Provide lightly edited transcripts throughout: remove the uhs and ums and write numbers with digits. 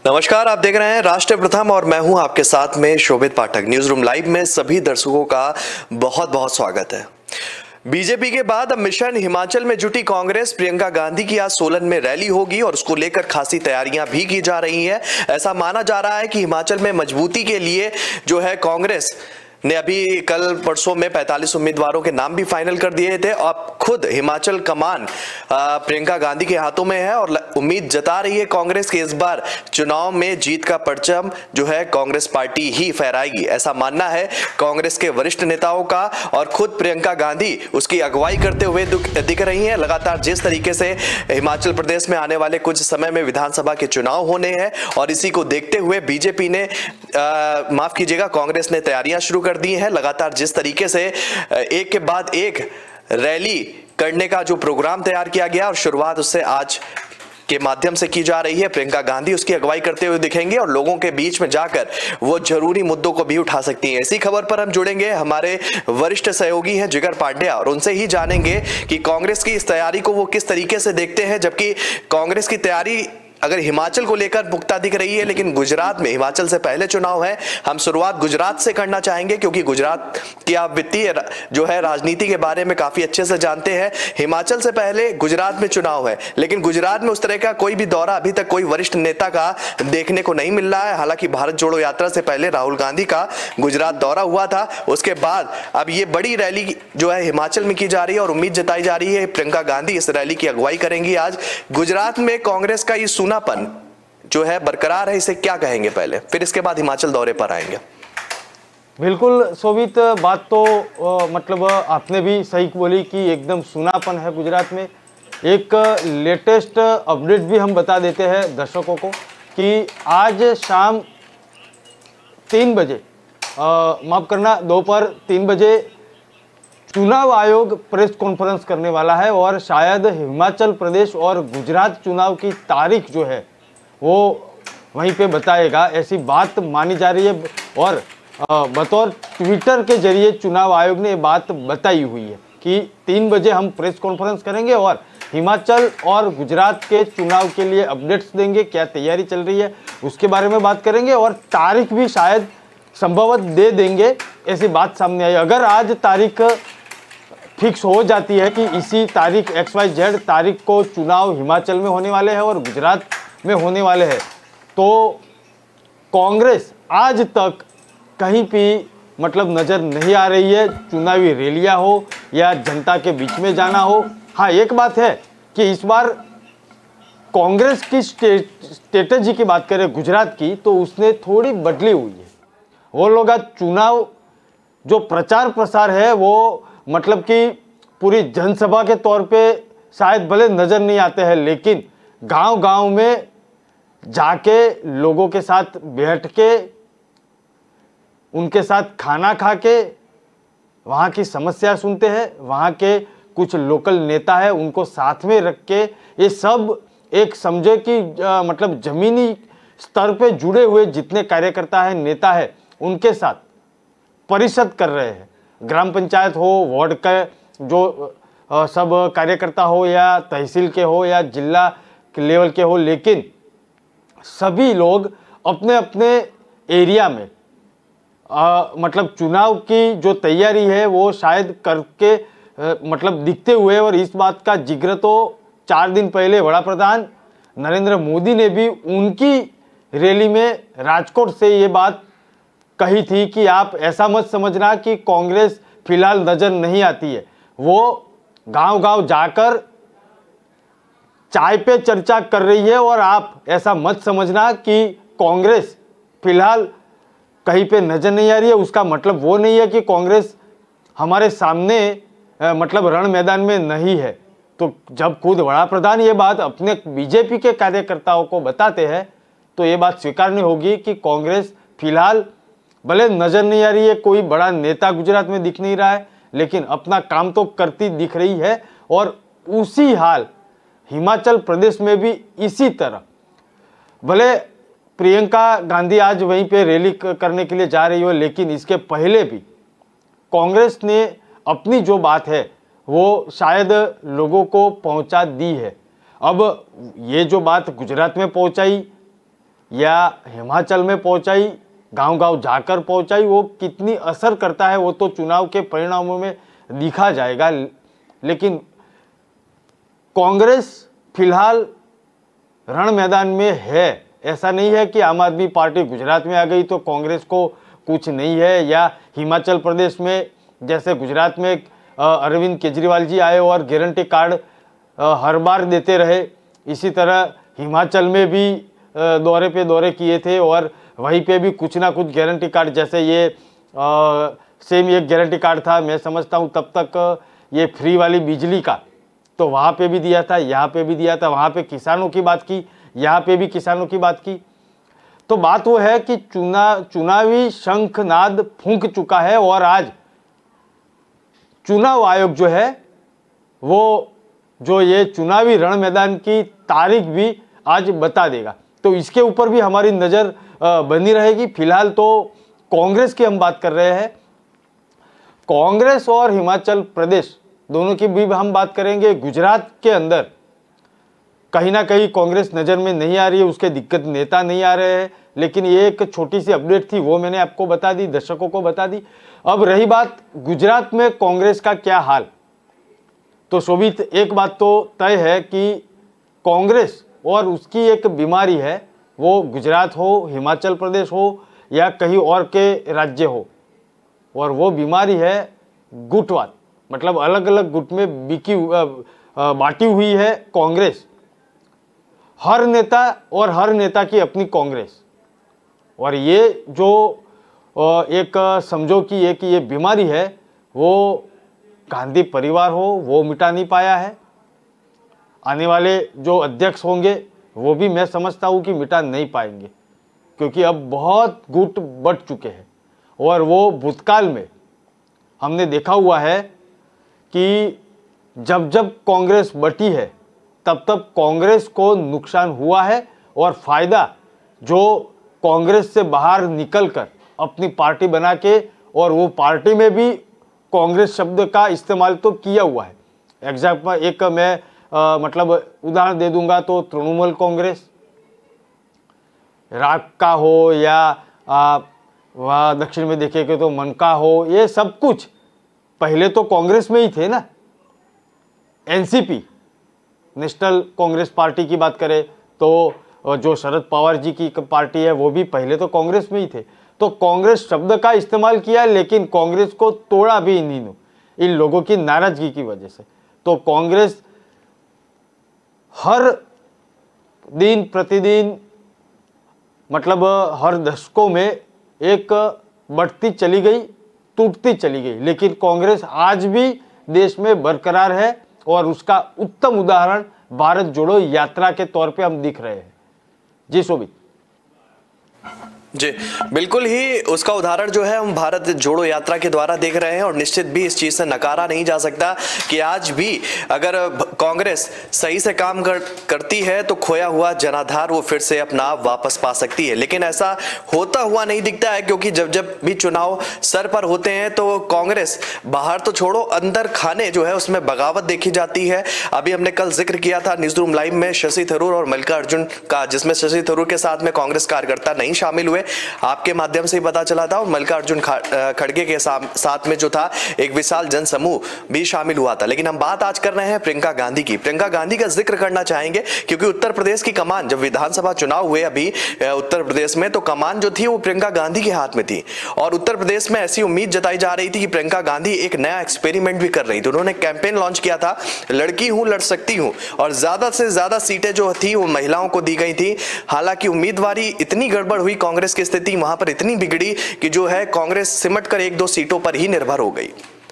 नमस्कार, आप देख रहे हैं राष्ट्र प्रथम और मैं हूं आपके साथ में शोभित पाठक। न्यूज रूम लाइव में सभी दर्शकों का बहुत बहुत स्वागत है। बीजेपी के बाद अब मिशन हिमाचल में जुटी कांग्रेस। प्रियंका गांधी की आज सोलन में रैली होगी और उसको लेकर खासी तैयारियां भी की जा रही हैं। ऐसा माना जा रहा है कि हिमाचल में मजबूती के लिए जो है कांग्रेस ने अभी कल परसों में 45 उम्मीदवारों के नाम भी फाइनल कर दिए थे। अब खुद हिमाचल कमान प्रियंका गांधी के हाथों में है और उम्मीद जता रही है कांग्रेस के इस बार चुनाव में जीत का परचम जो है कांग्रेस पार्टी ही फहराएगी। ऐसा मानना है कांग्रेस के वरिष्ठ नेताओं का और खुद प्रियंका गांधी उसकी अगुवाई करते हुए दिख रही हैं। लगातार जिस तरीके से हिमाचल प्रदेश में आने वाले कुछ समय में विधानसभा के चुनाव होने हैं और इसी को देखते हुए बीजेपी ने माफ कीजिएगा कांग्रेस ने तैयारियां शुरू कर दी है। लगातार जिस तरीके से एक के बाद एक रैली करने का जो प्रोग्राम तैयार किया गया और शुरुआत उससे आज के माध्यम से की जा रही है। प्रियंका गांधी उसकी अगुवाई करते हुए दिखेंगे और लोगों के बीच में जाकर वो जरूरी मुद्दों को भी उठा सकती हैं। इसी खबर पर हम जुड़ेंगे, हमारे वरिष्ठ सहयोगी हैं जिगर पांड्या, और उनसे ही जानेंगे कि कांग्रेस की इस तैयारी को वो किस तरीके से देखते हैं। जबकि कांग्रेस की तैयारी अगर हिमाचल को लेकर पुख्ता दिख रही है, लेकिन गुजरात में हिमाचल से पहले चुनाव है। हम शुरुआत गुजरात से करना चाहेंगे क्योंकि गुजरात की आप वित्तीय जो है राजनीति के बारे में काफी अच्छे से जानते हैं। हिमाचल से पहले गुजरात में चुनाव है, लेकिन गुजरात में उस तरह का कोई भी दौरा अभी तक कोई वरिष्ठ नेता का देखने को नहीं मिल रहा है। हालांकि भारत जोड़ो यात्रा से पहले राहुल गांधी का गुजरात दौरा हुआ था। उसके बाद अब ये बड़ी रैली जो है हिमाचल में की जा रही है और उम्मीद जताई जा रही है प्रियंका गांधी इस रैली की अगुवाई करेंगी। आज गुजरात में कांग्रेस का ये सूनापन जो है बरकरार है, इसे क्या कहेंगे पहले, फिर इसके बाद हिमाचल दौरे पर आएंगे। बिल्कुल शोभित, बात तो मतलब आपने भी सही बोली कि एकदम सूनापन है गुजरात में। एक लेटेस्ट अपडेट भी हम बता देते हैं दर्शकों को कि आज शाम 3 बजे माफ करना दोपहर 3 बजे चुनाव आयोग प्रेस कॉन्फ्रेंस करने वाला है और शायद हिमाचल प्रदेश और गुजरात चुनाव की तारीख जो है वो वहीं पे बताएगा, ऐसी बात मानी जा रही है। और बतौर ट्विटर के जरिए चुनाव आयोग ने ये बात बताई हुई है कि 3 बजे हम प्रेस कॉन्फ्रेंस करेंगे और हिमाचल और गुजरात के चुनाव के लिए अपडेट्स देंगे, क्या तैयारी चल रही है उसके बारे में बात करेंगे और तारीख भी शायद संभवतः दे देंगे, ऐसी बात सामने आई। अगर आज तारीख फिक्स हो जाती है कि इसी तारीख XYZ तारीख को चुनाव हिमाचल में होने वाले हैं और गुजरात में होने वाले हैं, तो कांग्रेस आज तक कहीं भी मतलब नज़र नहीं आ रही है, चुनावी रैलियां हो या जनता के बीच में जाना हो। हाँ, एक बात है कि इस बार कांग्रेस की स्ट्रेटेजी की बात करें गुजरात की, तो उसने थोड़ी बदली हुई है। वो लोग आज चुनाव जो प्रचार प्रसार है वो मतलब कि पूरी जनसभा के तौर पे शायद भले नज़र नहीं आते हैं, लेकिन गांव-गांव में जाके लोगों के साथ बैठ के उनके साथ खाना खा के वहाँ की समस्या सुनते हैं, वहाँ के कुछ लोकल नेता है उनको साथ में रख के ये सब एक समझे कि मतलब जमीनी स्तर पे जुड़े हुए जितने कार्यकर्ता है नेता है उनके साथ परिषद कर रहे हैं। ग्राम पंचायत हो, वार्ड का जो सब कार्यकर्ता हो या तहसील के हो या जिला लेवल के हो, लेकिन सभी लोग अपने अपने एरिया में मतलब चुनाव की जो तैयारी है वो शायद करके मतलब दिखते हुए। और इस बात का जिक्र तो 4 दिन पहले वड़ा प्रधान नरेंद्र मोदी ने भी उनकी रैली में राजकोट से ये बात कही थी कि आप ऐसा मत समझना कि कांग्रेस फिलहाल नजर नहीं आती है। वो गांव-गांव जाकर चाय पे चर्चा कर रही है और आप ऐसा मत समझना कि कांग्रेस फिलहाल कहीं पे नजर नहीं आ रही है। उसका मतलब वो नहीं है कि कांग्रेस हमारे सामने मतलब रण मैदान में नहीं है। तो जब खुद वड़ा प्रधान ये बात अपने बीजेपी के कार्यकर्ताओं को बताते हैं तो ये बात स्वीकारनी होगी कि कांग्रेस फिलहाल भले नजर नहीं आ रही है, कोई बड़ा नेता गुजरात में दिख नहीं रहा है, लेकिन अपना काम तो करती दिख रही है। और उसी हाल हिमाचल प्रदेश में भी इसी तरह, भले प्रियंका गांधी आज वहीं पे रैली करने के लिए जा रही हो, लेकिन इसके पहले भी कांग्रेस ने अपनी जो बात है वो शायद लोगों को पहुंचा दी है। अब ये जो बात गुजरात में पहुंचाई या हिमाचल में पहुंचाई, गांव-गांव जाकर पहुंचाई, वो कितनी असर करता है वो तो चुनाव के परिणामों में दिखा जाएगा। लेकिन कांग्रेस फिलहाल रण मैदान में है। ऐसा नहीं है कि आम आदमी पार्टी गुजरात में आ गई तो कांग्रेस को कुछ नहीं है, या हिमाचल प्रदेश में जैसे गुजरात में अरविंद केजरीवाल जी आए और गारंटी कार्ड हर बार देते रहे, इसी तरह हिमाचल में भी दौरे पे दौरे किए थे और वहीं पे भी कुछ ना कुछ गारंटी कार्ड, जैसे ये सेम एक गारंटी कार्ड था मैं समझता हूँ तब तक ये फ्री वाली बिजली का, तो वहाँ पे भी दिया था, यहाँ पे भी दिया था, वहाँ पे किसानों की बात की, यहाँ पे भी किसानों की बात की। तो बात वो है कि चुनावी शंखनाद फूंक चुका है और आज चुनाव आयोग जो है वो जो ये चुनावी रण मैदान की तारीख भी आज बता देगा, तो इसके ऊपर भी हमारी नज़र बनी रहेगी। फिलहाल तो कांग्रेस की हम बात कर रहे हैं, कांग्रेस और हिमाचल प्रदेश दोनों की भी हम बात करेंगे। गुजरात के अंदर कहीं ना कहीं कांग्रेस नज़र में नहीं आ रही है, उसके दिक्कत नेता नहीं आ रहे हैं, लेकिन ये एक छोटी सी अपडेट थी वो मैंने आपको बता दी, दर्शकों को बता दी। अब रही बात गुजरात में कांग्रेस का क्या हाल, तो शोभित एक बात तो तय है कि कांग्रेस और उसकी एक बीमारी है, वो गुजरात हो, हिमाचल प्रदेश हो या कहीं और के राज्य हो, और वो बीमारी है गुटवाद। मतलब अलग अलग गुट में बांटी हुई है कांग्रेस, हर नेता और हर नेता की अपनी कांग्रेस, और ये जो एक समझो कि एक ये बीमारी है वो गांधी परिवार हो वो मिटा नहीं पाया है, आने वाले जो अध्यक्ष होंगे वो भी मैं समझता हूँ कि मिटा नहीं पाएंगे, क्योंकि अब बहुत गुट बट चुके हैं। और वो भूतकाल में हमने देखा हुआ है कि जब जब कांग्रेस बटी है तब तब कांग्रेस को नुकसान हुआ है, और फायदा जो कांग्रेस से बाहर निकलकर अपनी पार्टी बना के, और वो पार्टी में भी कांग्रेस शब्द का इस्तेमाल तो किया हुआ है। एग्जाम्पल एक मैं मतलब उदाहरण दे दूंगा तो तृणमूल कांग्रेस, राका हो या वहाँ दक्षिण में देखेंगे तो मनका हो, ये सब कुछ पहले तो कांग्रेस में ही थे ना। एनसीपी नेशनल कांग्रेस पार्टी की बात करें तो जो शरद पवार जी की पार्टी है वो भी पहले तो कांग्रेस में ही थे, तो कांग्रेस शब्द का इस्तेमाल किया, लेकिन कांग्रेस को तोड़ा भी इन लोगों की नाराजगी की वजह से। तो कांग्रेस हर दिन प्रतिदिन मतलब हर दशकों में एक बढ़ती चली गई, टूटती चली गई, लेकिन कांग्रेस आज भी देश में बरकरार है, और उसका उत्तम उदाहरण भारत जोड़ो यात्रा के तौर पे हम दिख रहे हैं। जी शोभित। जी बिल्कुल ही उसका उदाहरण जो है हम भारत जोड़ो यात्रा के द्वारा देख रहे हैं, और निश्चित भी इस चीज से नकारा नहीं जा सकता कि आज भी अगर कांग्रेस सही से काम करती है तो खोया हुआ जनाधार वो फिर से अपना वापस पा सकती है। लेकिन ऐसा होता हुआ नहीं दिखता है, क्योंकि जब जब भी चुनाव सर पर होते हैं तो कांग्रेस बाहर तो छोड़ो अंदर खाने जो है उसमें बगावत देखी जाती है। अभी हमने कल जिक्र किया था न्यूज़रूम लाइव में शशि थरूर और मल्लिकार्जुन का, जिसमें शशि थरूर के साथ में कांग्रेस कार्यकर्ता नहीं शामिल हुए, आपके माध्यम से ही पता चला था, और मल्लिकार्जुन खड़गे के साथ में जो था एक विशाल जनसमूह भी शामिल हुआ था। लेकिन हम बात आज कर रहे हैं प्रियंका गांधी की। प्रियंका गांधी का जिक्र करना चाहेंगे क्योंकि उत्तर प्रदेश की कमान, जब विधानसभा चुनाव हुए अभी उत्तर प्रदेश में, तो कमान जो थी वो प्रियंका गांधी के हाथ में थी, और उत्तर प्रदेश में ऐसी उम्मीद जताई जा रही थी कि प्रियंका गांधी एक नया एक्सपेरिमेंट भी कर रही थी। उन्होंने कैंपेन लॉन्च किया था, लड़की हूं लड़ सकती हूं, और ज्यादा से ज्यादा सीटें जो थी वो महिलाओं को दी गई थी। हालांकि उम्मीदवारी इतनी गड़बड़ हुई, कांग्रेस की स्थिति वहां पर इतनी बिगड़ी कि जो है कांग्रेस सिमट कर 1-2 सीटों पर ही निर्भर हो गई।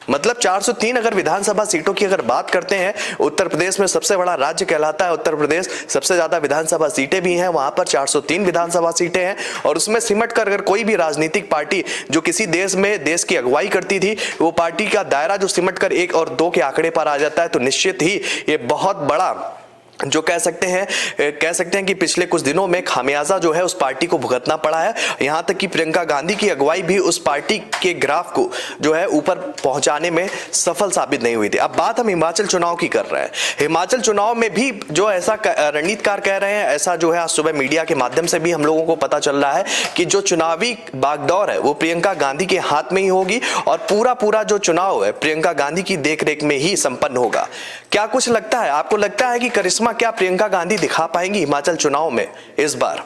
मतलब 403 अगर विधानसभा सीटों की अगर बात करते हैं, उत्तर प्रदेश में सबसे बड़ा राज्य कहलाता है उत्तर प्रदेश, सबसे ज्यादा विधानसभा सीटें भी हैं, वहां पर 403 विधानसभा सीटें हैं, और उसमें सिमट कर अगर कोई भी राजनीतिक पार्टी जो किसी देश में देश की अगुवाई करती थी, वो पार्टी का दायरा जो सिमट कर 1 और 2 के आंकड़े पर आ जाता है, तो निश्चित ही ये बहुत बड़ा जो कह सकते हैं कि पिछले कुछ दिनों में खामियाजा जो है उस पार्टी को भुगतना पड़ा है। यहां तक कि प्रियंका गांधी की अगुवाई भी उस पार्टी के ग्राफ को जो है ऊपर पहुंचाने में सफल साबित नहीं हुई थी। अब बात हम हिमाचल चुनाव की कर रहे हैं। हिमाचल चुनाव में भी जो ऐसा रणनीतिकार कह रहे हैं, ऐसा जो है आज सुबह मीडिया के माध्यम से भी हम लोगों को पता चल रहा है कि जो चुनावी बागडोर है वो प्रियंका गांधी के हाथ में ही होगी और पूरा जो चुनाव है प्रियंका गांधी की देखरेख में ही संपन्न होगा। क्या कुछ लगता है आपको, लगता है कि करिश्मा क्या प्रियंका गांधी दिखा पाएंगी हिमाचल चुनाव में इस बार?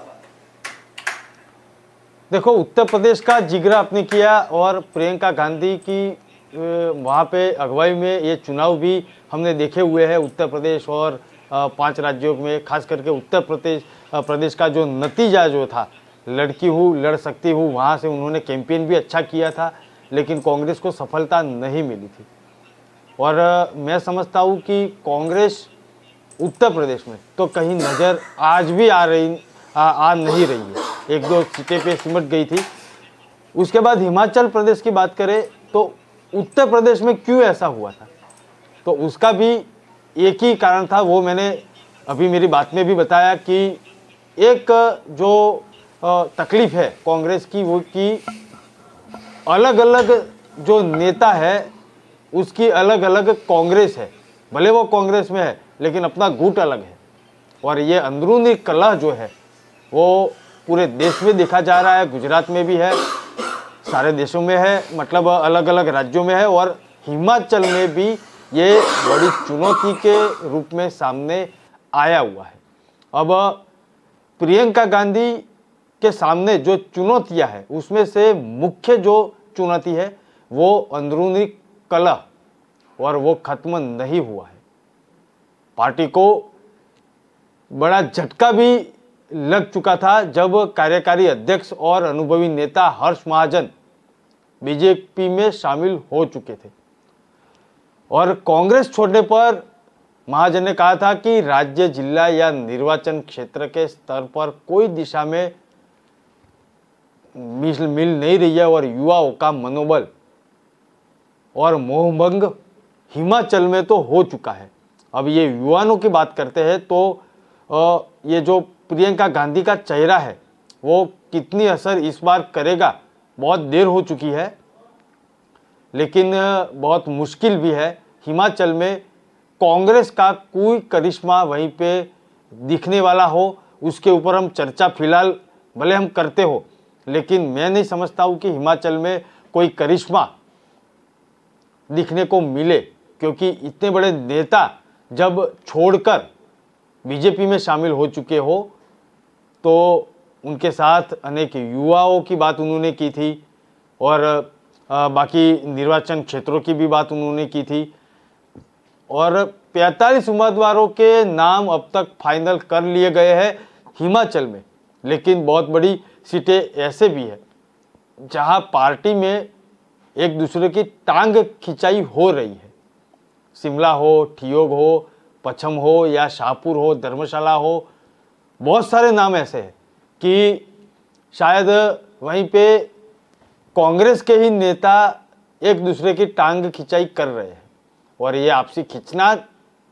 देखो, उत्तर प्रदेश का जिगरा आपने किया और प्रियंका गांधी की वहाँ पे अगुवाई में ये चुनाव भी हमने देखे हुए हैं उत्तर प्रदेश और 5 राज्यों में, खास करके उत्तर प्रदेश का जो नतीजा जो था, लड़की हूँ लड़ सकती हूँ, वहाँ से उन्होंने कैंपेन भी अच्छा किया था लेकिन कांग्रेस को सफलता नहीं मिली थी। और मैं समझता हूँ कि कांग्रेस उत्तर प्रदेश में तो कहीं नज़र आज भी आ नहीं रही है, 1-2 सीटें पे सिमट गई थी। उसके बाद हिमाचल प्रदेश की बात करें तो उत्तर प्रदेश में क्यों ऐसा हुआ था, तो उसका भी एक ही कारण था, वो मैंने अभी मेरी बात में भी बताया कि एक जो तकलीफ है कांग्रेस की वो कि अलग अलग जो नेता है उसकी अलग अलग कांग्रेस है, भले वो कांग्रेस में है लेकिन अपना गुट अलग है। और ये अंदरूनी कलह जो है वो पूरे देश में देखा जा रहा है, गुजरात में भी है, सारे देशों में है, मतलब अलग अलग राज्यों में है और हिमाचल में भी ये बड़ी चुनौती के रूप में सामने आया हुआ है। अब प्रियंका गांधी के सामने जो चुनौतियां हैं उसमें से मुख्य जो चुनौती है वो अंदरूनी कलह, और वो खत्म नहीं हुआ है। पार्टी को बड़ा झटका भी लग चुका था जब कार्यकारी अध्यक्ष और अनुभवी नेता हर्ष महाजन बीजेपी में शामिल हो चुके थे और कांग्रेस छोड़ने पर महाजन ने कहा था कि राज्य, जिला या निर्वाचन क्षेत्र के स्तर पर कोई दिशा में मिल नहीं रही है और युवाओं का मनोबल और मोहभंग हिमाचल में तो हो चुका है। अब ये युवाओं की बात करते हैं तो ये जो प्रियंका गांधी का चेहरा है वो कितनी असर इस बार करेगा, बहुत देर हो चुकी है लेकिन बहुत मुश्किल भी है। हिमाचल में कांग्रेस का कोई करिश्मा वहीं पे दिखने वाला हो, उसके ऊपर हम चर्चा फिलहाल भले हम करते हो लेकिन मैं नहीं समझता हूँ कि हिमाचल में कोई करिश्मा दिखने को मिले, क्योंकि इतने बड़े नेता जब छोड़कर बीजेपी में शामिल हो चुके हो तो उनके साथ अनेक युवाओं की बात उन्होंने की थी और बाकी निर्वाचन क्षेत्रों की भी बात उन्होंने की थी और 45 उम्मीदवारों के नाम अब तक फाइनल कर लिए गए हैं हिमाचल में। लेकिन बहुत बड़ी सीटें ऐसे भी है जहां पार्टी में एक दूसरे की टांग खिंचाई हो रही है। शिमला हो, ठियोग हो, पच्छम हो या शाहपुर हो, धर्मशाला हो, बहुत सारे नाम ऐसे हैं कि शायद वहीं पे कांग्रेस के ही नेता एक दूसरे की टांग खिंचाई कर रहे हैं और ये आपसी खिंचना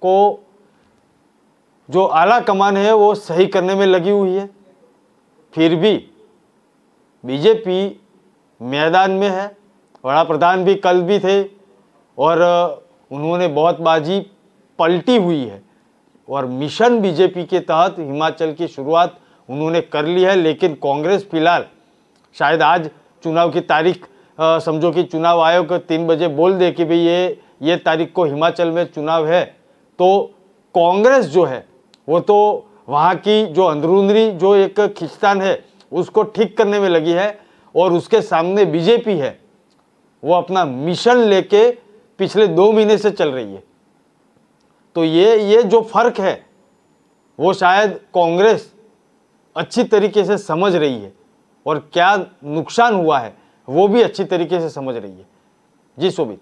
को जो आला कमान है वो सही करने में लगी हुई है। फिर भी बीजेपी मैदान में है, वड़ा प्रधान भी कल भी थे और उन्होंने बहुत बाजी पलटी हुई है और मिशन बीजेपी के तहत हिमाचल की शुरुआत उन्होंने कर ली है। लेकिन कांग्रेस फिलहाल शायद आज चुनाव की तारीख समझो कि चुनाव आयोग 3 बजे बोल दे कि भाई ये तारीख को हिमाचल में चुनाव है, तो कांग्रेस जो है वो तो वहाँ की जो अंदरूनी जो एक खिंचतान है उसको ठीक करने में लगी है और उसके सामने बीजेपी है वो अपना मिशन लेके पिछले 2 महीने से चल रही है। तो ये जो फर्क है वो शायद कांग्रेस अच्छी तरीके से समझ रही है और क्या नुकसान हुआ है वो भी अच्छी तरीके से समझ रही है। जी शोभित।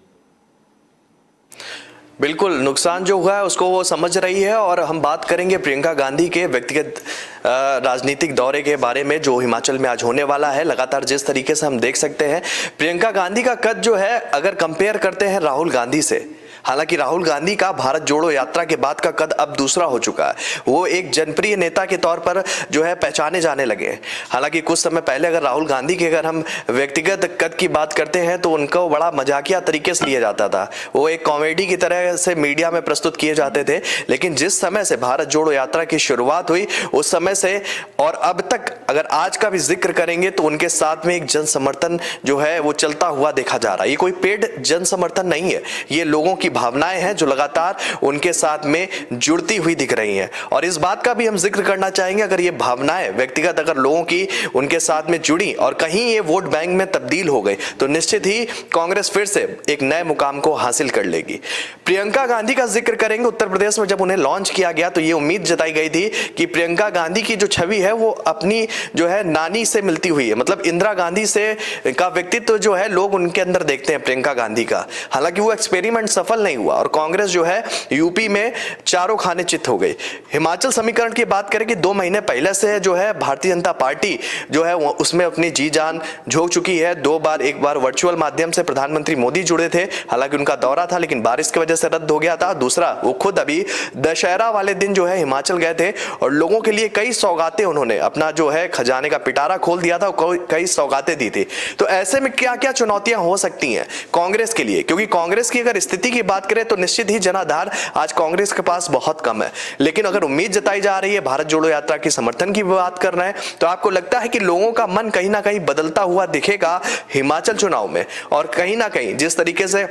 बिल्कुल, नुकसान जो हुआ है उसको वो समझ रही है। और हम बात करेंगे प्रियंका गांधी के व्यक्तिगत राजनीतिक दौरे के बारे में जो हिमाचल में आज होने वाला है। लगातार जिस तरीके से हम देख सकते हैं प्रियंका गांधी का कद जो है अगर कंपेयर करते हैं राहुल गांधी से हालांकि राहुल गांधी का भारत जोड़ो यात्रा के बाद का कद अब दूसरा हो चुका है। वो एक जनप्रिय नेता के तौर पर जो है पहचाने जाने लगे। हालांकि कुछ समय पहले अगर राहुल गांधी की अगर हम व्यक्तिगत कद की बात करते हैं तो उनको बड़ा मजाकिया तरीके से लिया जाता था। वो एक कॉमेडी की तरह से मीडिया में प्रस्तुत किए जाते थे। लेकिन जिस समय से भारत जोड़ो यात्रा की शुरुआत हुई उस समय से और अब तक अगर आज का भी जिक्र करेंगे तो उनके साथ में एक जन समर्थन जो है वो चलता हुआ देखा जा रहा है। ये कोई पेड जन समर्थन नहीं है, ये लोगों की भावनाएं हैं जो लगातार उनके साथ में जुड़ती हुई दिख रही हैं। और इस बात का भी हम जिक्र करना चाहेंगे, अगर ये भावनाएं व्यक्तिगत अगर लोगों की उनके साथ में जुड़ी और कहीं ये वोट बैंक में तब्दील हो गई तो निश्चित ही कांग्रेस फिर से एक नए मुकाम को हासिल कर लेगी। प्रियंका गांधी का जिक्र करेंगे। उत्तर प्रदेश में जब उन्हें लॉन्च किया गया तो ये उम्मीद जताई गई थी कि प्रियंका गांधी की जो छवि है वो अपनी जो है नानी से मिलती हुई है, मतलब इंदिरा गांधी से का व्यक्तित्व जो है लोग उनके अंदर देखते हैं प्रियंका गांधी का। हालांकि वो एक्सपेरिमेंट सफल नहीं हुआ और कांग्रेस जो है यूपी में चारों खाने चित हो गई। हिमाचल समीकरण की बात करें कि 2 महीने पहले से जो है भारतीय जनता पार्टी जो है उसमें अपनी जी जान झोंक चुकी है। 2 बार, एक बार वर्चुअल माध्यम से प्रधानमंत्री मोदी जुड़े थे, हालांकि उनका दौरा था लेकिन बारिश की वजह से रद्द हो गया था। दूसरा, वो खुद अभी दशहरा वाले दिन जो है हिमाचल गए थे और लोगों के लिए कई सौगातें उन्होंने अपना जो है खजाने का पिटारा खोल दिया था, कई सौगातें दी थी। तो ऐसे में क्या क्या चुनौतियां हो सकती हैं कांग्रेस के लिए, क्योंकि कांग्रेस की अगर स्थिति की बात करें तो निश्चित ही जनाधार आज कांग्रेस के पास बहुत कम है। लेकिन अगर उम्मीद जताई जा रही है, भारत जोड़ो यात्रा की समर्थन की बात कर रहे हैं, तो आपको लगता है कि लोगों का मन कहीं ना कहीं बदलता हुआ दिखेगा हिमाचल चुनाव में। और कहीं ना कहीं जिस तरीके से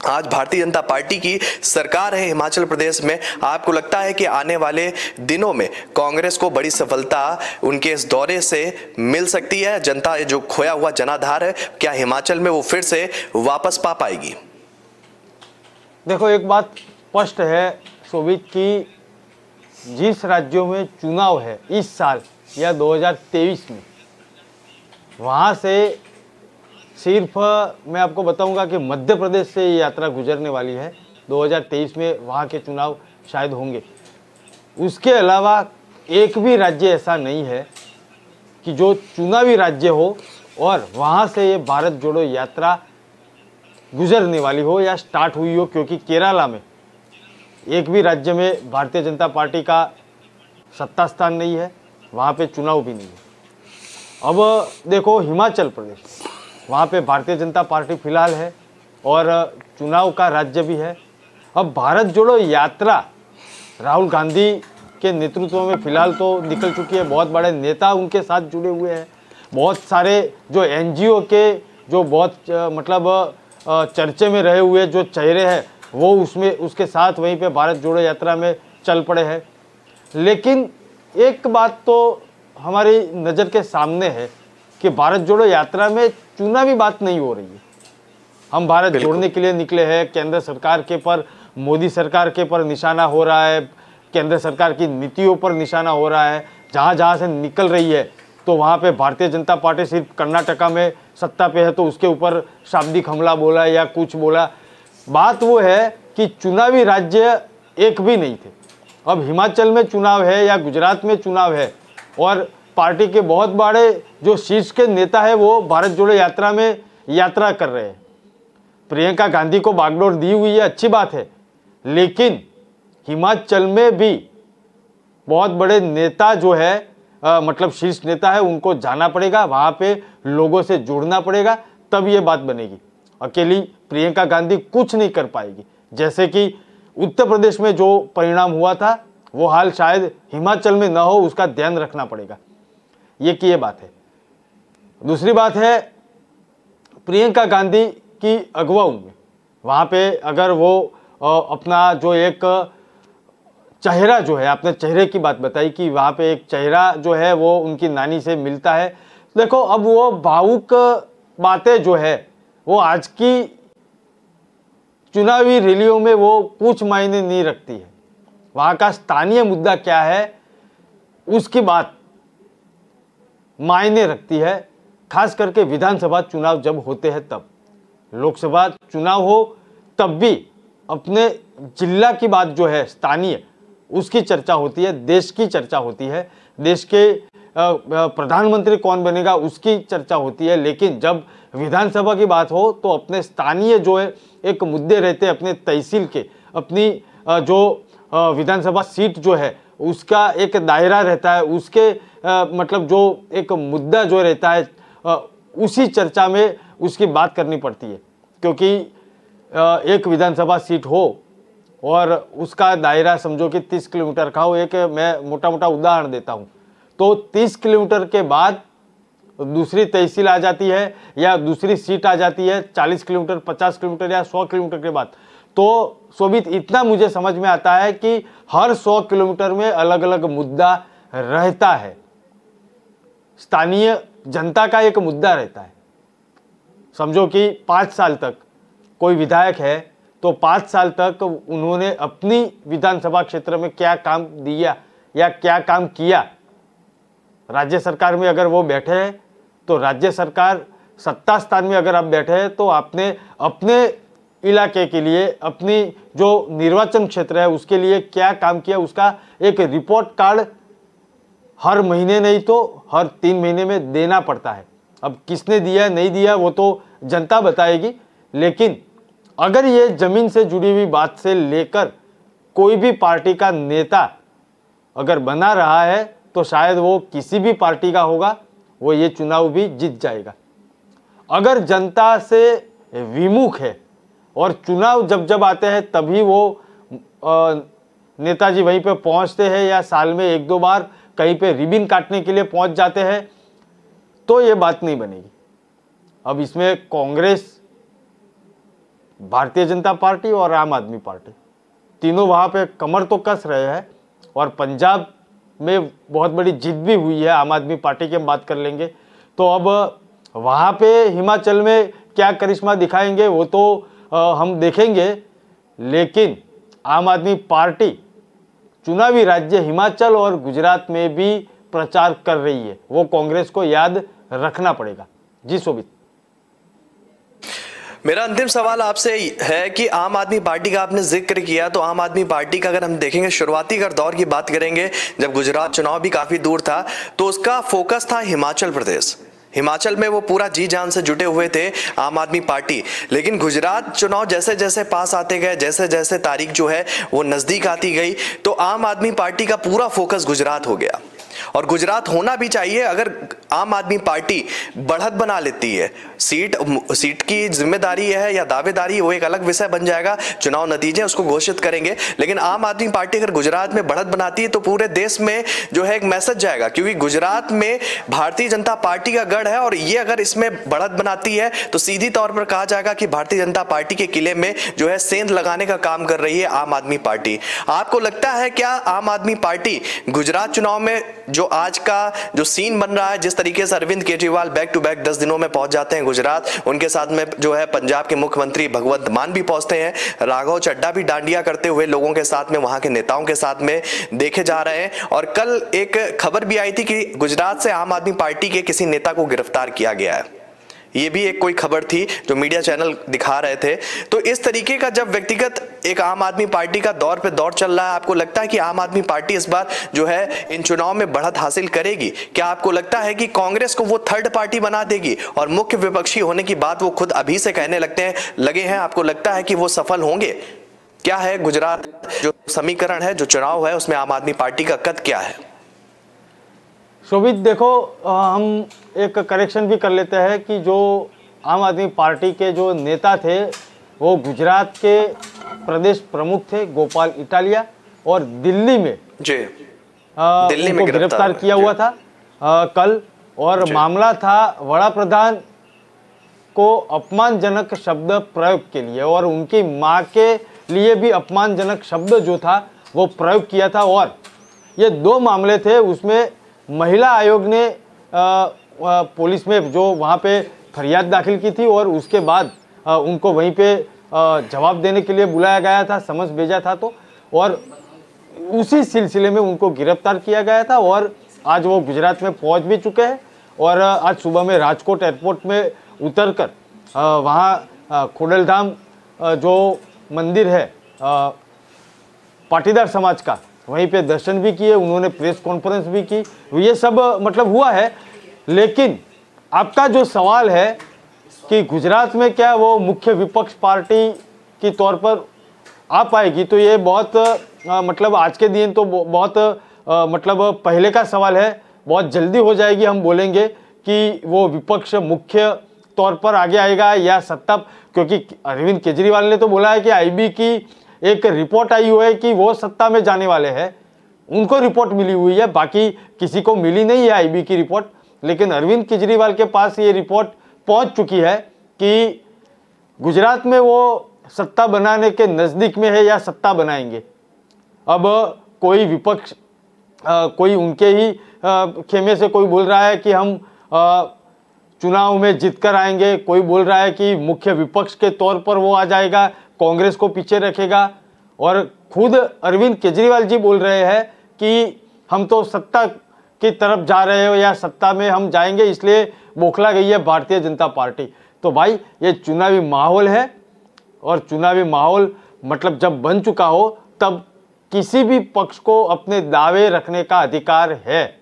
आज भारतीय जनता पार्टी की सरकार है हिमाचल प्रदेश में, आपको लगता है कि आने वाले दिनों में कांग्रेस को बड़ी सफलता उनके इस दौरे से मिल सकती है? जनता जो खोया हुआ जनाधार है, क्या हिमाचल में वो फिर से वापस पा पाएगी? देखो, एक बात स्पष्ट है शोभित की जिस राज्यों में चुनाव है इस साल या 2023 में, वहाँ से सिर्फ मैं आपको बताऊंगा कि मध्य प्रदेश से ये यात्रा गुजरने वाली है। 2023 में वहाँ के चुनाव शायद होंगे। उसके अलावा एक भी राज्य ऐसा नहीं है कि जो चुनावी राज्य हो और वहाँ से ये भारत जोड़ो यात्रा गुजरने वाली हो या स्टार्ट हुई हो, क्योंकि केरला में एक भी राज्य में भारतीय जनता पार्टी का सत्ता स्थान नहीं है, वहाँ पे चुनाव भी नहीं है। अब देखो हिमाचल प्रदेश, वहाँ पे भारतीय जनता पार्टी फिलहाल है और चुनाव का राज्य भी है। अब भारत जोड़ो यात्रा राहुल गांधी के नेतृत्व में फिलहाल तो निकल चुकी है। बहुत बड़े नेता उनके साथ जुड़े हुए हैं, बहुत सारे जो एनजीओ के जो बहुत चर्चे में रहे हुए जो चेहरे हैं वो उसमें उसके साथ वहीं पे भारत जोड़ो यात्रा में चल पड़े हैं। लेकिन एक बात तो हमारी नज़र के सामने है कि भारत जोड़ो यात्रा में चुनावी बात नहीं हो रही है। हम भारत जोड़ने के लिए निकले हैं, केंद्र सरकार के पर, मोदी सरकार के पर निशाना हो रहा है, केंद्र सरकार की नीतियों पर निशाना हो रहा है। जहाँ जहाँ से निकल रही है तो वहाँ पे भारतीय जनता पार्टी सिर्फ कर्नाटका में सत्ता पे है तो उसके ऊपर शाब्दिक हमला बोला या कुछ बोला। बात वो है कि चुनावी राज्य एक भी नहीं थे। अब हिमाचल में चुनाव है या गुजरात में चुनाव है और पार्टी के बहुत बड़े जो शीर्ष के नेता है वो भारत जोड़ो यात्रा में यात्रा कर रहे हैं। प्रियंका गांधी को बागडोर दी हुई है, अच्छी बात है, लेकिन हिमाचल में भी बहुत बड़े नेता जो है शीर्ष नेता है, उनको जाना पड़ेगा, वहाँ पे लोगों से जुड़ना पड़ेगा, तब ये बात बनेगी। अकेली प्रियंका गांधी कुछ नहीं कर पाएगी। जैसे कि उत्तर प्रदेश में जो परिणाम हुआ था वो हाल शायद हिमाचल में न हो, उसका ध्यान रखना पड़ेगा। ये बात है। दूसरी बात है प्रियंका गांधी की अगुवाई में, वहाँ पे अगर वो अपना जो एक चेहरा जो है, आपने चेहरे की बात बताई कि वहाँ पे एक चेहरा जो है वो उनकी नानी से मिलता है। देखो, अब वो भावुक बातें जो है वो आज की चुनावी रैलियों में वो कुछ मायने नहीं रखती है। वहाँ का स्थानीय मुद्दा क्या है उसकी बात मायने रखती है, खास करके विधानसभा चुनाव जब होते हैं तब। लोकसभा चुनाव हो तब भी अपने जिला की बात जो है स्थानीय, उसकी चर्चा होती है, देश की चर्चा होती है, देश के प्रधानमंत्री कौन बनेगा उसकी चर्चा होती है। लेकिन जब विधानसभा की बात हो तो अपने स्थानीय जो है एक मुद्दे रहते हैं अपने तहसील के, अपनी जो विधानसभा सीट जो है उसका एक दायरा रहता है, उसके मतलब जो एक मुद्दा जो रहता है उसी चर्चा में उसकी बात करनी पड़ती है। क्योंकि एक विधानसभा सीट हो और उसका दायरा समझो कि 30 किलोमीटर का हो, एक मैं मोटा मोटा उदाहरण देता हूँ, तो 30 किलोमीटर के बाद दूसरी तहसील आ जाती है या दूसरी सीट आ जाती है 40 किलोमीटर, 50 किलोमीटर या 100 किलोमीटर के बाद। तो शोभित इतना मुझे समझ में आता है कि हर 100 किलोमीटर में अलग अलग मुद्दा रहता है, स्थानीय जनता का एक मुद्दा रहता है। समझो कि 5 साल तक कोई विधायक है तो 5 साल तक उन्होंने अपनी विधानसभा क्षेत्र में क्या काम दिया या क्या काम किया। राज्य सरकार में अगर वो बैठे हैं तो राज्य सरकार सत्ता स्थान में अगर आप बैठे हैं तो आपने अपने इलाके के लिए, अपनी जो निर्वाचन क्षेत्र है उसके लिए क्या काम किया, उसका एक रिपोर्ट कार्ड हर महीने नहीं तो हर 3 महीने में देना पड़ता है। अब किसने दिया नहीं दिया वो तो जनता बताएगी, लेकिन अगर ये जमीन से जुड़ी हुई बात से लेकर कोई भी पार्टी का नेता अगर बना रहा है तो शायद वो किसी भी पार्टी का होगा, वो ये चुनाव भी जीत जाएगा। अगर जनता से विमुख है और चुनाव जब जब आते हैं तभी वो नेताजी वहीं पे पहुंचते हैं या साल में 1-2 बार कहीं पे रिबन काटने के लिए पहुंच जाते हैं, तो ये बात नहीं बनेगी। अब इसमें कांग्रेस, भारतीय जनता पार्टी और आम आदमी पार्टी तीनों वहाँ पे कमर तो कस रहे हैं और पंजाब में बहुत बड़ी जीत भी हुई है आम आदमी पार्टी की, हम बात कर लेंगे। तो अब वहाँ पे हिमाचल में क्या करिश्मा दिखाएंगे वो तो हम देखेंगे, लेकिन आम आदमी पार्टी चुनावी राज्य हिमाचल और गुजरात में भी प्रचार कर रही है, वो कांग्रेस को याद रखना पड़ेगा। जी शोभित, मेरा अंतिम सवाल आपसे है कि आम आदमी पार्टी का आपने जिक्र किया, तो आम आदमी पार्टी का अगर हम देखेंगे शुरुआती अगर दौर की बात करेंगे, जब गुजरात चुनाव भी काफी दूर था तो उसका फोकस था हिमाचल प्रदेश। हिमाचल में वो पूरा जी जान से जुटे हुए थे आम आदमी पार्टी। लेकिन गुजरात चुनाव जैसे जैसे पास आते गए, जैसे जैसे तारीख जो है वो नजदीक आती गई, तो आम आदमी पार्टी का पूरा फोकस गुजरात हो गया। और गुजरात होना भी चाहिए। अगर आम आदमी पार्टी बढ़त बना लेती है, सीट की जिम्मेदारी है या दावेदारी, वो एक अलग विषय बन जाएगा, चुनाव नतीजे उसको घोषित करेंगे। लेकिन आम आदमी पार्टी अगर गुजरात में बढ़त बनाती है तो पूरे देश में जो है एक मैसेज जाएगा, क्योंकि गुजरात में भारतीय जनता पार्टी का गढ़ है और ये अगर इसमें बढ़त बनाती है तो सीधी तौर पर कहा जाएगा कि भारतीय जनता पार्टी के किले में जो है सेंध लगाने का काम कर रही है आम आदमी पार्टी। आपको लगता है क्या आम आदमी पार्टी गुजरात चुनाव में जो आज का जो सीन बन रहा है, जिस तरीके से Arvind Kejriwal back to back 10 दिनों में पहुंच जाते हैं गुजरात, उनके साथ में जो है पंजाब के मुख्यमंत्री भगवंत मान भी पहुंचते हैं, राघव चड्ढा भी डांडिया करते हुए लोगों के साथ में, वहां के नेताओं के साथ में देखे जा रहे हैं। और कल एक खबर भी आई थी कि गुजरात से आम आदमी पार्टी के किसी नेता को गिरफ्तार किया गया है। ये भी एक कोई खबर थी जो मीडिया चैनल दिखा रहे थे। तो इस तरीके का जब व्यक्तिगत एक आम आदमी पार्टी का दौर पे दौर चल रहा है, आपको लगता है कि आम आदमी पार्टी इस बार जो है इन चुनाव में बढ़त हासिल करेगी? क्या आपको लगता है कि कांग्रेस को वो थर्ड पार्टी बना देगी और मुख्य विपक्षी होने की बात वो खुद अभी से कहने लगे हैं? आपको लगता है कि वो सफल होंगे? क्या है गुजरात जो समीकरण है, जो चुनाव है, उसमें आम आदमी पार्टी का कद क्या है? शोभित देखो, हम एक करेक्शन भी कर लेते हैं कि जो आम आदमी पार्टी के जो नेता थे वो गुजरात के प्रदेश प्रमुख थे गोपाल इटालिया, और दिल्ली में दिल्ली में गिरफ्तार किया हुआ था कल। और मामला था वड़ा प्रधान को अपमानजनक शब्द प्रयोग के लिए, और उनकी मां के लिए भी अपमानजनक शब्द जो था वो प्रयोग किया था। और ये 2 मामले थे, उसमें महिला आयोग ने पुलिस में जो वहाँ पे फरियाद दाखिल की थी और उसके बाद उनको वहीं पे जवाब देने के लिए बुलाया गया था, समझ भेजा था, तो और उसी सिलसिले में उनको गिरफ्तार किया गया था। और आज वो गुजरात में पहुँच भी चुके हैं और आज सुबह में राजकोट एयरपोर्ट में उतरकर वहाँ खोडलधाम जो मंदिर है पाटीदार समाज का, वहीं पे दर्शन भी किए, उन्होंने प्रेस कॉन्फ्रेंस भी की, ये सब मतलब हुआ है। लेकिन आपका जो सवाल है कि गुजरात में क्या वो मुख्य विपक्ष पार्टी की तौर पर आ पाएगी तो ये बहुत मतलब आज के दिन तो बहुत मतलब पहले का सवाल है, बहुत जल्दी हो जाएगी। हम बोलेंगे कि वो विपक्ष मुख्य तौर पर आगे आएगा या सत्ता, क्योंकि अरविंद केजरीवाल ने तो बोला है कि आईबी की एक रिपोर्ट आई हुई है कि वो सत्ता में जाने वाले हैं, उनको रिपोर्ट मिली हुई है, बाकी किसी को मिली नहीं है आईबी की रिपोर्ट। लेकिन अरविंद केजरीवाल के पास ये रिपोर्ट पहुंच चुकी है कि गुजरात में वो सत्ता बनाने के नज़दीक में है या सत्ता बनाएंगे। अब कोई विपक्ष कोई उनके ही खेमे से कोई बोल रहा है कि हम चुनाव में जीत कर आएंगे, कोई बोल रहा है कि मुख्य विपक्ष के तौर पर वो आ जाएगा, कांग्रेस को पीछे रखेगा, और खुद अरविंद केजरीवाल जी बोल रहे हैं कि हम तो सत्ता की तरफ जा रहे हो या सत्ता में हम जाएंगे, इसलिए बौखला गई है भारतीय जनता पार्टी। तो भाई ये चुनावी माहौल है, और चुनावी माहौल मतलब जब बन चुका हो तब किसी भी पक्ष को अपने दावे रखने का अधिकार है।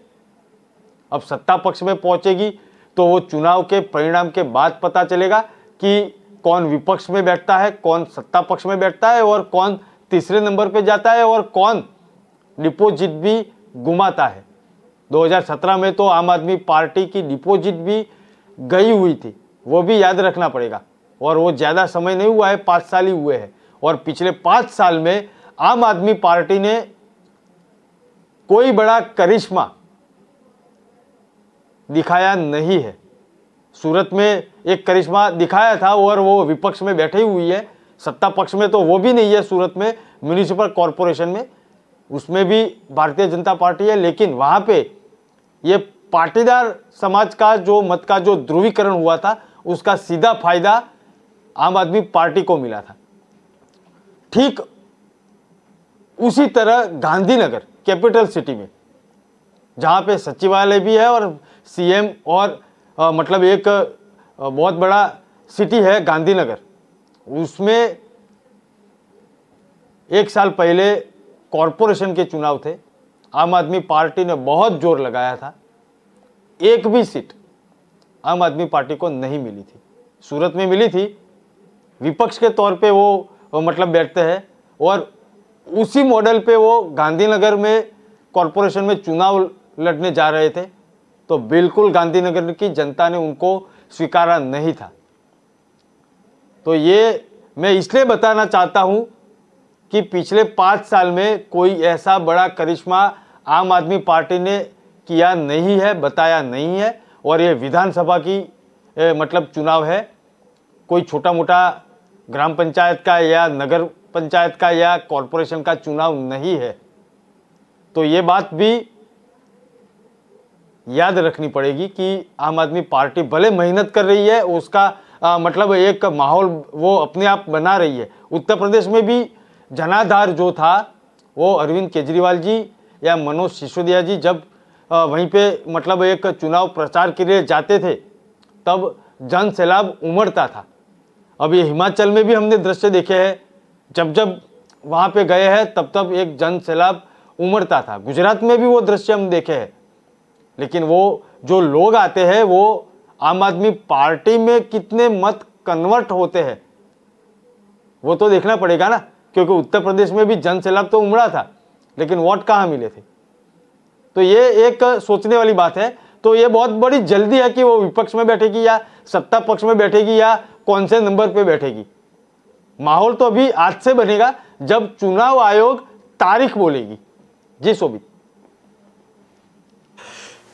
अब सत्ता पक्ष में पहुंचेगी तो वो चुनाव के परिणाम के बाद पता चलेगा कि कौन विपक्ष में बैठता है, कौन सत्ता पक्ष में बैठता है, और कौन तीसरे नंबर पे जाता है, और कौन डिपॉजिट भी गुमाता है। 2017 में तो आम आदमी पार्टी की डिपॉजिट भी गई हुई थी, वो भी याद रखना पड़ेगा, और वो ज़्यादा समय नहीं हुआ है, 5 साल ही हुए हैं। और पिछले 5 साल में आम आदमी पार्टी ने कोई बड़ा करिश्मा दिखाया नहीं है। सूरत में एक करिश्मा दिखाया था और वो विपक्ष में बैठी हुई है, सत्ता पक्ष में तो वो भी नहीं है। सूरत में म्यूनिसिपल कॉरपोरेशन में, उसमें भी भारतीय जनता पार्टी है, लेकिन वहाँ पे ये पाटीदार समाज का जो मत का जो ध्रुवीकरण हुआ था उसका सीधा फायदा आम आदमी पार्टी को मिला था। ठीक उसी तरह गांधीनगर कैपिटल सिटी में, जहाँ पे सचिवालय भी है और सीएम और मतलब एक बहुत बड़ा सिटी है गांधीनगर, उसमें 1 साल पहले कॉरपोरेशन के चुनाव थे। आम आदमी पार्टी ने बहुत जोर लगाया था, एक भी सीट आम आदमी पार्टी को नहीं मिली थी। सूरत में मिली थी, विपक्ष के तौर पे वो मतलब बैठते हैं, और उसी मॉडल पे वो गांधीनगर में कॉरपोरेशन में चुनाव लड़ने जा रहे थे, तो बिल्कुल गांधीनगर की जनता ने उनको स्वीकारा नहीं था। तो ये मैं इसलिए बताना चाहता हूं कि पिछले 5 साल में कोई ऐसा बड़ा करिश्मा आम आदमी पार्टी ने किया नहीं है, बताया नहीं है। और ये विधानसभा की मतलब चुनाव है, कोई छोटा मोटा ग्राम पंचायत का या नगर पंचायत का या कॉरपोरेशन का चुनाव नहीं है। तो ये बात भी याद रखनी पड़ेगी कि आम आदमी पार्टी भले मेहनत कर रही है, उसका मतलब एक माहौल वो अपने आप बना रही है। उत्तर प्रदेश में भी जनाधार जो था वो अरविंद केजरीवाल जी या मनोज सिसोदिया जी जब वहीं पे मतलब एक चुनाव प्रचार के लिए जाते थे तब जन सैलाब उमड़ता था। अब ये हिमाचल में भी हमने दृश्य देखे हैं, जब जब वहाँ पे गए हैं तब तब एक जन सैलाब उमड़ता था। गुजरात में भी वो दृश्य हम देखे हैं, लेकिन वो जो लोग आते हैं वो आम आदमी पार्टी में कितने मत कन्वर्ट होते हैं वो तो देखना पड़ेगा ना, क्योंकि उत्तर प्रदेश में भी जन सैलाब तो उमड़ा था, लेकिन वोट कहाँ मिले थे। तो ये एक सोचने वाली बात है। तो ये बहुत बड़ी जल्दी है कि वो विपक्ष में बैठेगी या सत्ता पक्ष में बैठेगी या कौन से नंबर पे बैठेगी। माहौल तो अभी आज से बनेगा जब चुनाव आयोग तारीख बोलेगी। जी शोभित।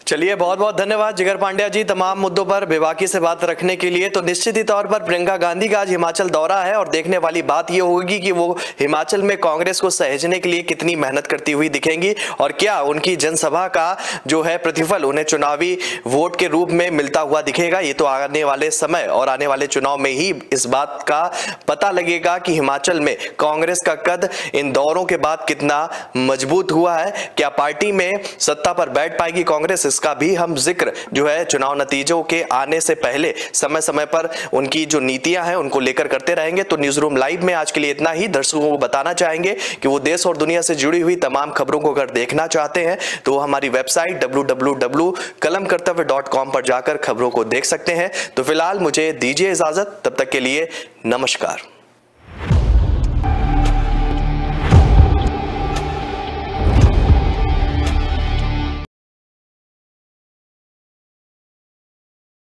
चलिए, बहुत बहुत धन्यवाद जिगर पांड्या जी तमाम मुद्दों पर बेबाकी से बात रखने के लिए। तो निश्चित ही तौर पर प्रियंका गांधी का आज हिमाचल दौरा है और देखने वाली बात यह होगी कि वो हिमाचल में कांग्रेस को सहेजने के लिए कितनी मेहनत करती हुई दिखेंगी और क्या उनकी जनसभा का जो है प्रतिफल उन्हें चुनावी वोट के रूप में मिलता हुआ दिखेगा। ये तो आने वाले समय और आने वाले चुनाव में ही इस बात का पता लगेगा कि हिमाचल में कांग्रेस का कद इन दौरों के बाद कितना मजबूत हुआ है। क्या पार्टी में सत्ता पर बैठ पाएगी कांग्रेस, इसका भी हम जिक्र जो है चुनाव नतीजों के आने से पहले समय समय पर उनकी जो नीतियां हैं उनको लेकर करते रहेंगे। तो न्यूज रूम लाइव में आज के लिए इतना ही। दर्शकों को बताना चाहेंगे कि वो देश और दुनिया से जुड़ी हुई तमाम खबरों को अगर देखना चाहते हैं तो हमारी वेबसाइट www.kalamkartavya.com पर जाकर खबरों को देख सकते हैं। तो फिलहाल मुझे दीजिए इजाजत, तब तक के लिए नमस्कार।